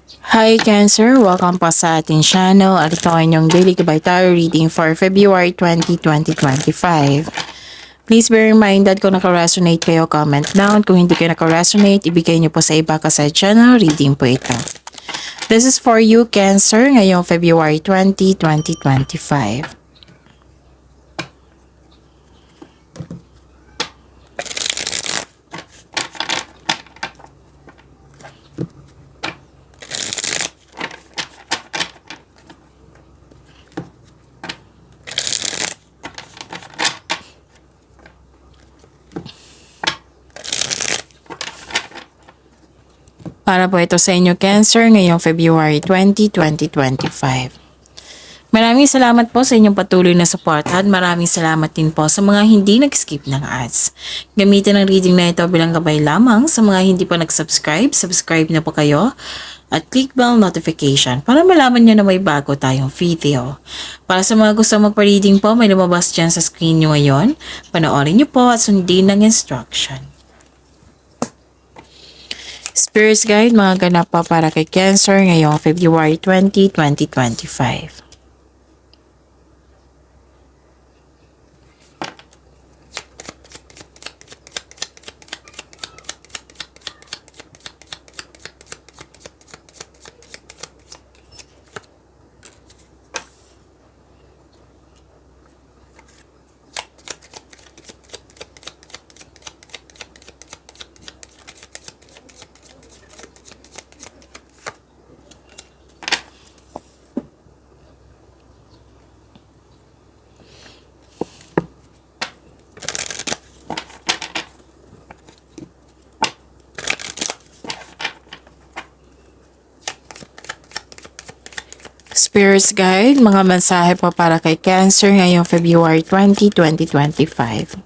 Hi Cancer! Welcome po sa ating channel at ito ay inyong daily gabay tarot reading for February 20, 2025. Please bear in mind that kung naka-resonate kayo, comment down. Kung hindi kayo naka-resonate, ibigay niyo po sa iba kasi channel reading po ito. This is for you Cancer ngayong February 20, 2025. Para po ito sa inyo Cancer ngayong February 20, 2025. Maraming salamat po sa inyong patuloy na suporta at maraming salamat din po sa mga hindi nag-skip ng ads. Gamitin ang reading na ito bilang gabay lamang sa mga hindi pa nag-subscribe. Subscribe na po kayo at click bell notification para malaman nyo na may bago tayong video. Para sa mga gusto magpa-reading po, may lumabas dyan sa screen nyo ngayon. Panoorin nyo po at sundin ng instruction. Spirits Guide, mga ganap pa para kay Cancer ngayong February 20, 2025. Spirits Guide, mga mensahe po para kay Cancer ngayong February 20, 2025.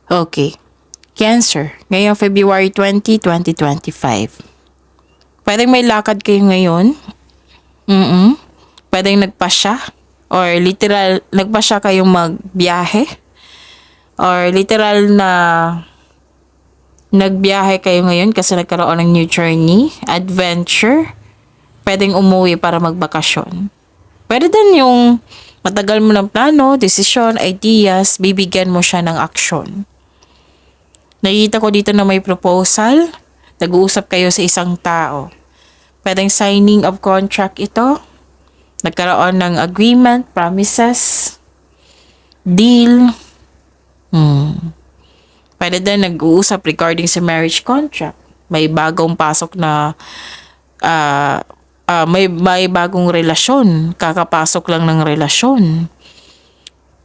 Okay. Cancer, ngayong February 20, 2025. Pwedeng may lakad kayo ngayon. Pwedeng nagpasya. Or literal, nagpasya kayong magbiyahe. Or literal na nagbiyahe kayo ngayon kasi nagkaroon ng new journey, adventure. Pwedeng umuwi para magbakasyon. Pwede din yung matagal mo ng plano, desisyon, ideas, bibigyan mo siya ng aksyon. Nakikita ko dito na may proposal. Nag-uusap kayo sa isang tao. Pwedeng signing of contract ito. Nagkaroon ng agreement, promises, deal. Pwede din nag-uusap regarding sa marriage contract. May bagong pasok na may bagong relasyon. Kakapasok lang ng relasyon.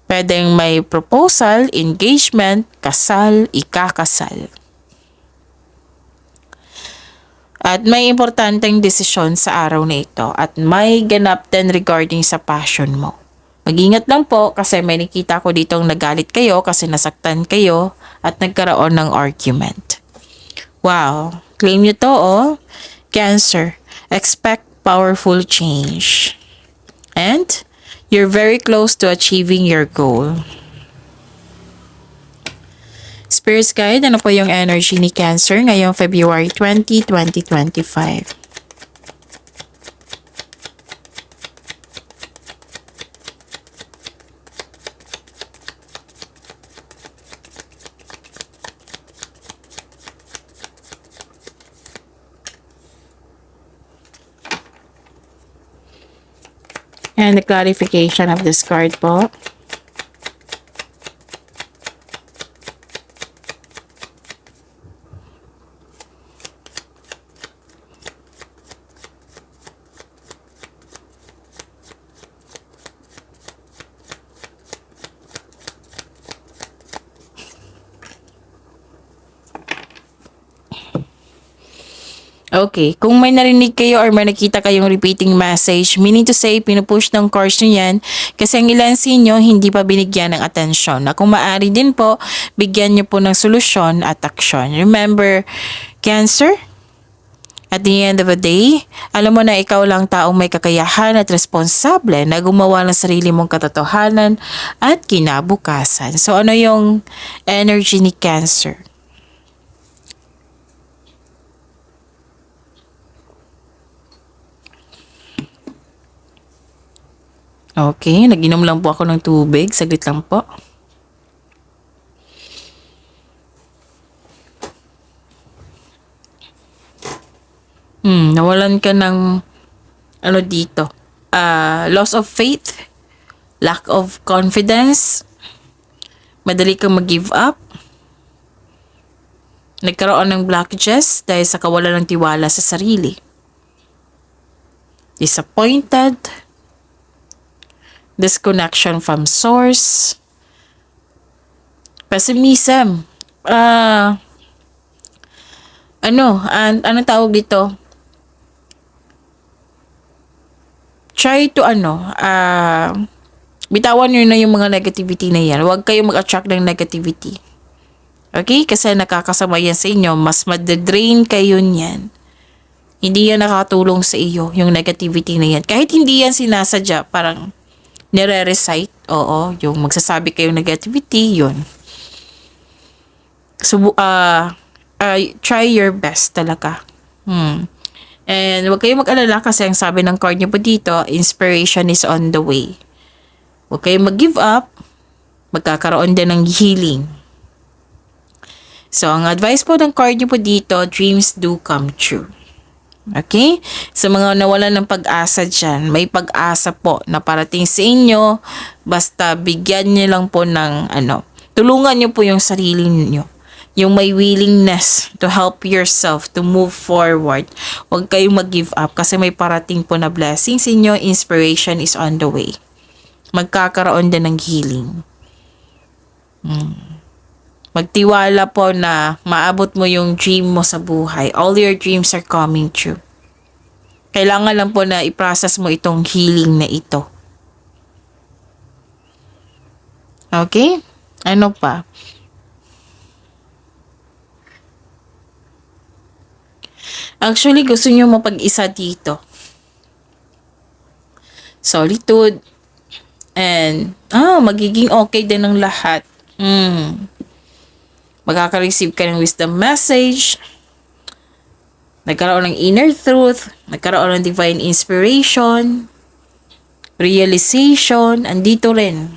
Pwedeng may proposal, engagement, kasal, ikakasal. At may importanteng desisyon sa araw na ito at may ganap din regarding sa passion mo. Mag-ingat lang po kasi may nakita ko ditong nagalit kayo kasi nasaktan kayo at nagkaroon ng argument. Wow, claim nyo to Cancer, expect powerful change. And you're very close to achieving your goal. Spirits Guide, ano po yung energy ni Cancer ngayong February 20, 2025? And the clarification of this card po. Okay, kung may narinig kayo or may nakita kayong repeating message, meaning to say, pinupush ng course nyo yan kasi ang ilan sa inyo hindi pa binigyan ng atensyon. Na kung maaari din po, bigyan nyo po ng solusyon at aksyon. Remember, Cancer, at the end of the day, alam mo na ikaw lang taong may kakayahan at responsable na gumawa ng sarili mong katotohanan at kinabukasan. So ano yung energy ni Cancer? Okay, nag-inom lang po ako ng tubig. Saglit lang po. Nawalan ka ng ano dito? Loss of faith, lack of confidence, madali kang mag-give up, nagkaroon ng blockages dahil sa kawalan ng tiwala sa sarili, disappointed, disconnection from source, pessimism, ano tawag dito? Try to bitawan nyo na yung mga negativity na yan. Huwag kayong mag-attract ng negativity. Okay? Kasi nakakasama yan sa inyo. Mas mad-drain kayo niyan. Hindi yan nakatulong sa iyo, yung negativity na yan. Kahit hindi yan sinasadya, parang nire-recite. Oo, yung magsasabi kayong negativity, yun. So, try your best talaga. And huwag kayong mag-alala kasi ang sabi ng card niyo po dito, inspiration is on the way. Huwag kayong mag-give up, magkakaroon din ng healing. So, ang advice po ng card niyo po dito, dreams do come true. Okay? Sa mga nawalan ng pag-asa dyan, may pag-asa po na parating sa inyo, basta bigyan niyo lang po ng tulungan niyo po yung sarili niyo. Yung may willingness to help yourself to move forward. Huwag kayong mag-give up kasi may parating po na blessings sa inyo. Inspiration is on the way. Magkakaroon din ng healing. Magtiwala po na maabot mo yung dream mo sa buhay. All your dreams are coming true. Kailangan lang po na i-process mo itong healing na ito. Okay? Ano pa? Actually, gusto nyo mapag-isa dito. Solitude. And, magiging okay din ng lahat. Magkaka-receive ka ng wisdom message. Nagkaroon ng inner truth. Nagkaroon ng divine inspiration. Realization. Andito rin.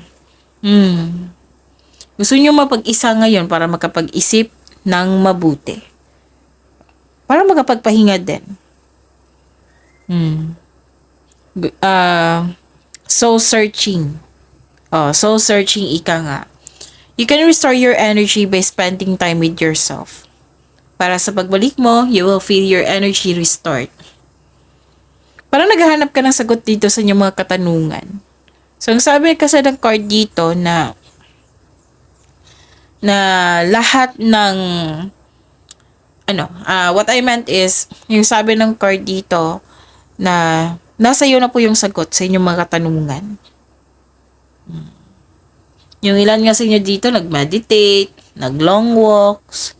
Gusto nyo mapag-isa ngayon para makapag-isip ng mabuti. Para makapagpahinga din. Soul searching. Soul searching ika nga. You can restore your energy by spending time with yourself. Para sa pagbalik mo, you will feel your energy restored. Parang naghahanap ka ng sagot dito sa inyong mga katanungan. So, ang sabi kasi ng card dito na lahat ng what I meant is, yung sabi ng card dito na nasa iyo na po yung sagot sa inyong mga katanungan. Yung ilan nga sa inyo dito, nag-meditate, nag-long walks.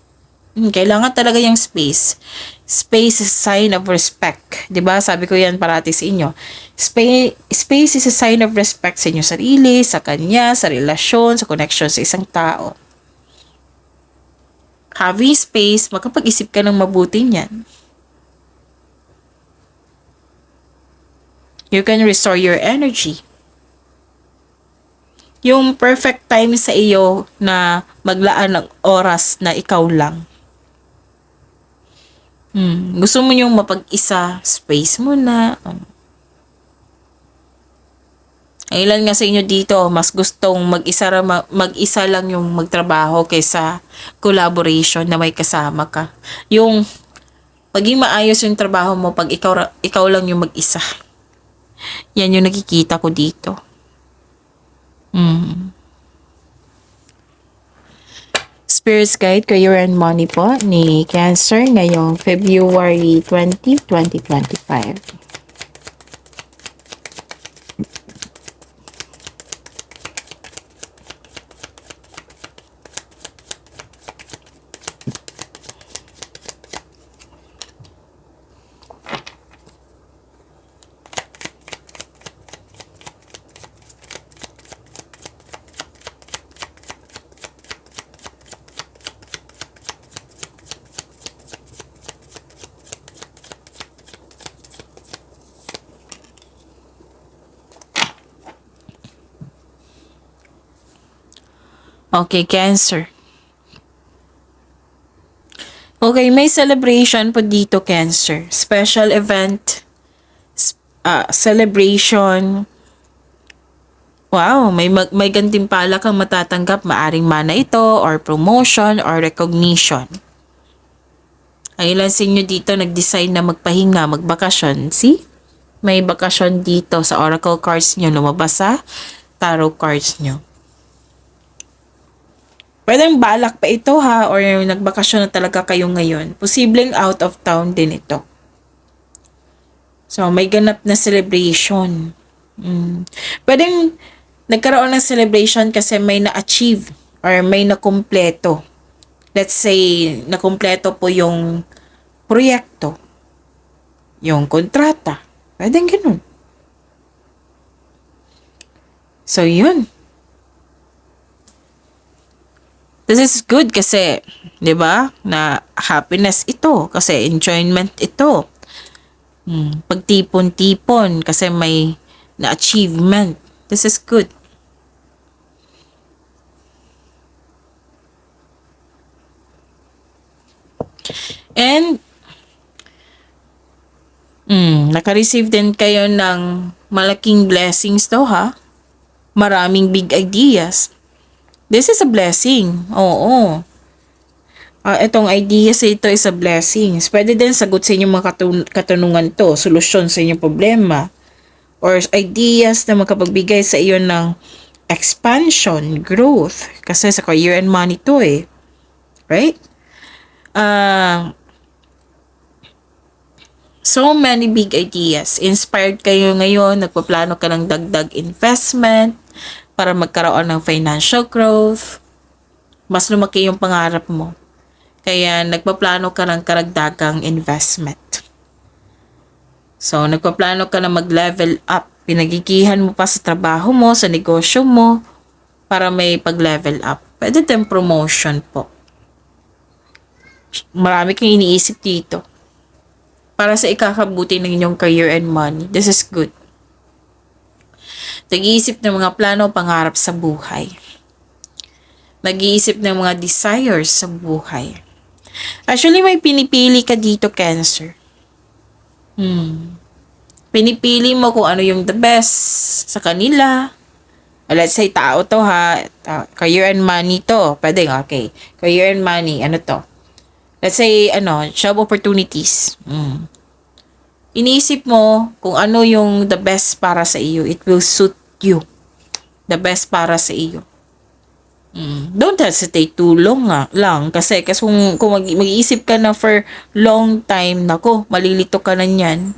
Kailangan talaga yung space. Space is a sign of respect. 'Di ba? Sabi ko yan parati sa inyo. Space is a sign of respect sa inyong sarili, sa kanya, sa relasyon, sa connection sa isang tao. Having space, makapag-isip ka ng mabuti niyan. You can restore your energy. Yung perfect time sa iyo na maglaan ng oras na ikaw lang. Gusto mo yung mapag-isa, space mo na. Ang ilan nga sa inyo dito, mas gustong mag-isa lang yung magtrabaho kaysa collaboration na may kasama ka. Yung maging maayos yung trabaho mo pag ikaw lang yung mag-isa. Yan yung nakikita ko dito. Spirits Guide, Career and Money po ni Cancer ngayong February 20, 2025. Okay, Cancer. Okay, may celebration po dito, Cancer. Special event, celebration. Wow, may gantimpala kang matatanggap. Maaring mana ito, or promotion, or recognition. Ang ilan sa inyo dito nag-decide na magpahinga, magbakasyon. See? May bakasyon dito sa oracle cards nyo. Lumabas sa tarot cards nyo. Pwedeng balak pa ito ha, or nagbakasyon na talaga kayo ngayon. Posibleng out of town din ito. So, may ganap na celebration. Pwedeng nagkaroon ng celebration kasi may na-achieve or may nakumpleto. Let's say, nakumpleto po yung proyekto, yung kontrata. Pwedeng ganun. So, yun. This is good kasi, 'di ba? Na happiness ito kasi enjoyment ito. Pagtipon-tipon kasi may na achievement. This is good. And naka-receive din kayo ng malaking blessings to ha. Maraming big ideas. This is a blessing. Oo. Itong ideas ito is a blessing. Pwede din sagot sa inyong mga katanungan to, solusyon sa inyong problema, or ideas na makapagbigay sa iyo ng expansion, growth. Kasi sa career and money to eh. Right? So many big ideas. Inspired kayo ngayon, nagpaplano ka ng dagdag investment para magkaroon ng financial growth. Mas lumaki yung pangarap mo. Kaya nagpaplano ka ng karagdagang investment. So, nagpaplano ka na mag-level up. Pinagigihan mo pa sa trabaho mo, sa negosyo mo, para may pag-level up. Pwede din promotion po. Marami kang iniisip dito. Para sa ikakabuti ng inyong career and money. This is good. Nag-iisip ng mga plano, pangarap sa buhay. Nag-iisip ng mga desires sa buhay. Actually, may pinipili ka dito, Cancer. Pinipili mo kung ano yung the best sa kanila. Let's say, tao to ha. Career and money to. Pwede, okay. Career and money, ano to? Let's say, job opportunities. Iniisip mo kung ano yung the best para sa iyo. It will suit you. The best para sa iyo. Don't hesitate too long lang. Kasi kung mag-iisip ka na for long time, nako, malilito ka na niyan.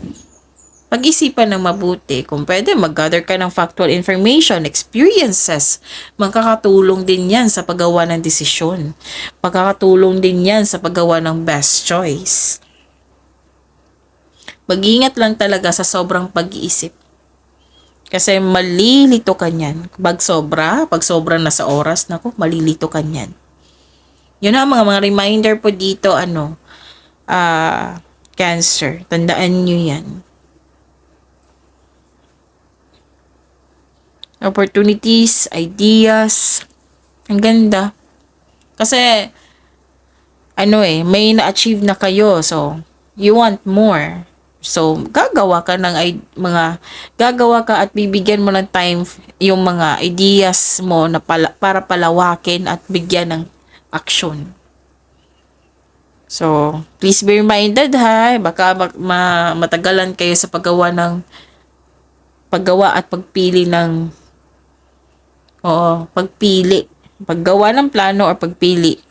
Pag-isipan ng mabuti. Kung pwede, mag-gather ka ng factual information, experiences. Magkakatulong din yan sa paggawa ng desisyon. Magkakatulong din yan sa paggawa ng best choice. Mag-ingat lang talaga sa sobrang pag-iisip. Kasi malilito ka niyan. Pag sobra na sa oras, naku, malilito ka niyan. Yun ang mga reminder po dito, Cancer. Tandaan nyo yan. Opportunities, ideas. Ang ganda. Kasi, may na-achieve na kayo. So, you want more. So, gagawa ka at bibigyan mo ng time yung mga ideas mo na para palawakin at bigyan ng action. So, please be reminded ha, baka matagalan kayo sa paggawa at pagpili ng paggawa ng plano or pagpili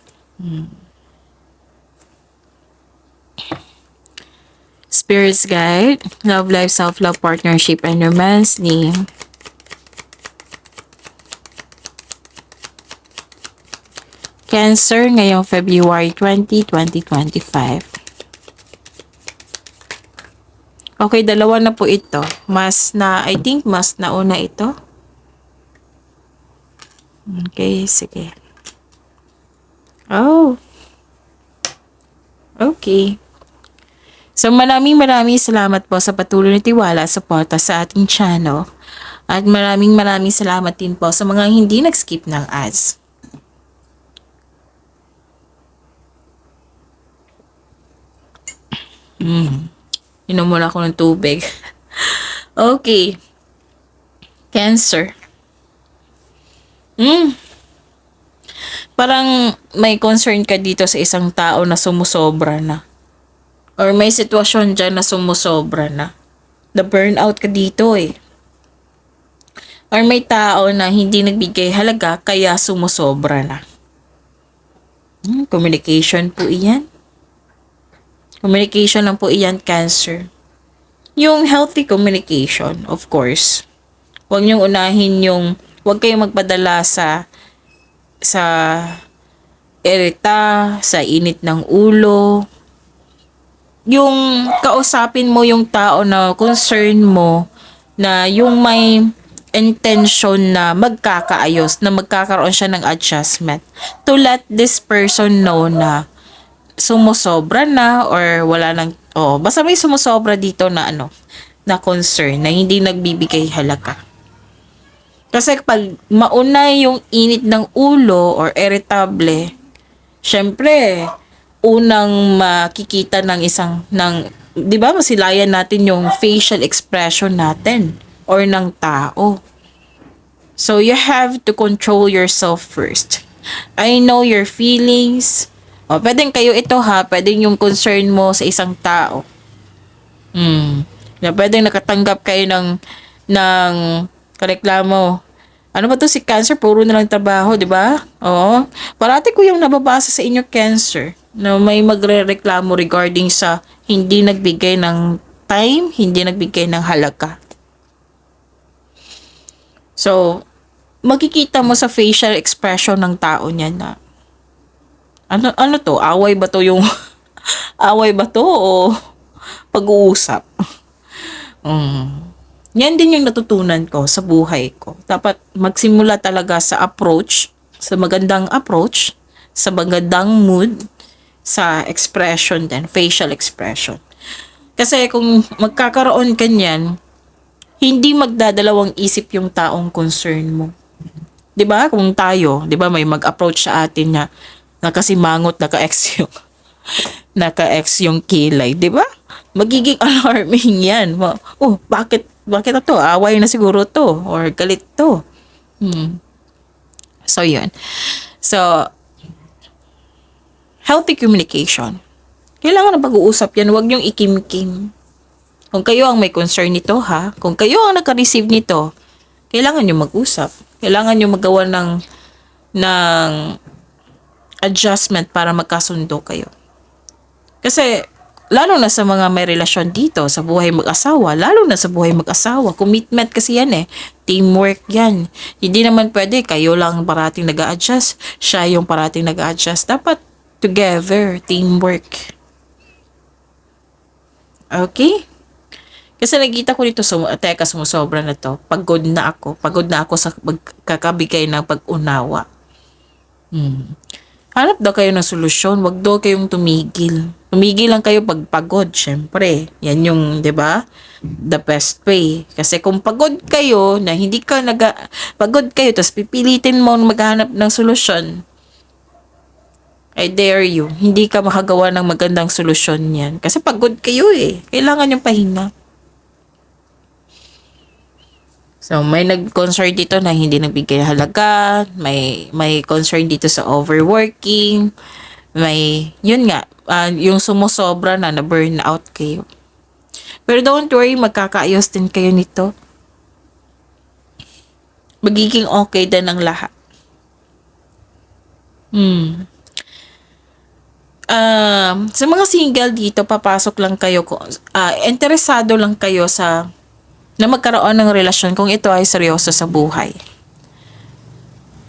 Spirits Guide, Love Life, Self-Love, Partnership, and Romance ni Cancer ngayong February 20, 2025. Okay, dalawa na po ito. I think mas nauna ito. Okay, sige. Oh. Okay. So maraming salamat po sa patuloy na tiwala at suporta sa ating channel. At maraming salamat din po sa mga hindi nag-skip ng ads. Inom muna ako ng tubig. Okay. Cancer. Parang may concern ka dito sa isang tao na sumusobra na. Or may sitwasyon dyan na sumusobra na. Na-burnout ka dito eh. Or may tao na hindi nagbigay halaga kaya sumusobra na. Communication po iyan. Communication lang po iyan, Cancer. Yung healthy communication, of course. Huwag niyong unahin huwag kayong magpadala sa irita, sa init ng ulo. Yung kausapin mo yung tao na concern mo, na yung may intention na magkakaayos, na magkakaroon siya ng adjustment. To let this person know na sumusobra na or wala nang basta may sumusobra dito na na concern na hindi nagbibigay halaga. Kasi pag mauna yung init ng ulo or irritable, syempre unang makikita ng 'di ba, masilayan natin yung facial expression natin or ng tao. So you have to control yourself first. I know your feelings. Pwedeng kayo ito ha, pwedeng yung concern mo sa isang tao. Na pwedeng nakatanggap kayo ng reklamo. Ano ba to si Cancer? Puro na lang trabaho, di ba? Oo. Parati ko yung nababasa sa inyo, Cancer, na may magre-reklamo regarding sa hindi nagbigay ng time, hindi nagbigay ng halaga. So, makikita mo sa facial expression ng tao niya na ano to? Away ba to yung away ba to o pag-uusap? Yan din yung natutunan ko sa buhay ko. Dapat magsimula talaga sa approach, sa magandang approach, sa magandang mood, sa expression din, facial expression. Kasi kung magkakaroon ka niyan, hindi magdadalawang isip yung taong concern mo. 'Di ba? Kung tayo, 'di ba, may mag-approach sa atin na nakasimangot, naka-X yung kilay, 'di ba? Magiging alarming 'yan. Bakit to? Away na siguro to or galit to. So 'yun. So healthy communication. Kailangan na pag-uusap 'yan, 'wag yung ikimkim. Kung kayo ang may concern nito ha, kung kayo ang naka-receive nito, kailangan nyo mag-usap. Kailangan nyo magawa ng adjustment para magkasundo kayo. Kasi, lalo na sa mga may relasyon dito, sa buhay mag-asawa, commitment kasi yan eh. Teamwork yan. Hindi naman pwede, kayo lang parating nag-a-adjust, siya yung parating nag-a-adjust. Dapat together, teamwork. Okay? Kasi nakita ko dito, sumusobra na to. Pagod na ako sa pagkakabigay ng pag-unawa. Hanap daw kayo ng solusyon, wag daw kayong tumigil. Tumigil lang kayo pag pagod, syempre. Yan yung, 'di ba? The best way. Kasi kung pagod kayo, na hindi ka pagod kayo, tapos pipilitin mo maghanap ng solusyon, I dare you, hindi ka makagawa ng magandang solusyon yan. Kasi pagod kayo eh. Kailangan yung pahinga. So, may nag-concern dito na hindi nagbigay halaga, may concern dito sa overworking, yun nga, yung sumusobra na burnout kayo. Pero don't worry, magkakaayos din kayo nito. Magiging okay din ang lahat. Sa mga single dito, papasok lang kayo kung interesado lang kayo na magkaroon ng relasyon kung ito ay seryoso sa buhay.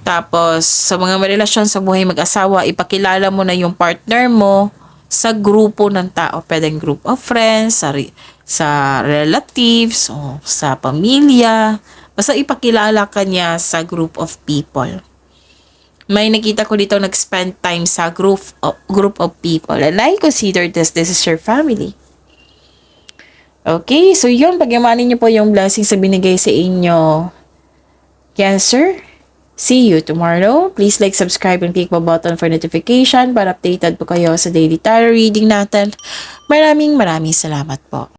Tapos, sa mga may relasyon sa buhay mag-asawa, ipakilala mo na yung partner mo sa grupo ng tao. Pwedeng group of friends, sa relatives, o sa pamilya. Basta ipakilala ka niya sa group of people. May nakita ko dito nag-spend time sa group of people. And I consider this is your family. Okay, so yun, pagyamanin niyo po yung blessings na binigay sa inyo, Cancer. See you tomorrow. Please like, subscribe, and click the button for notification para updated po kayo sa daily tarot reading natin. Maraming salamat po.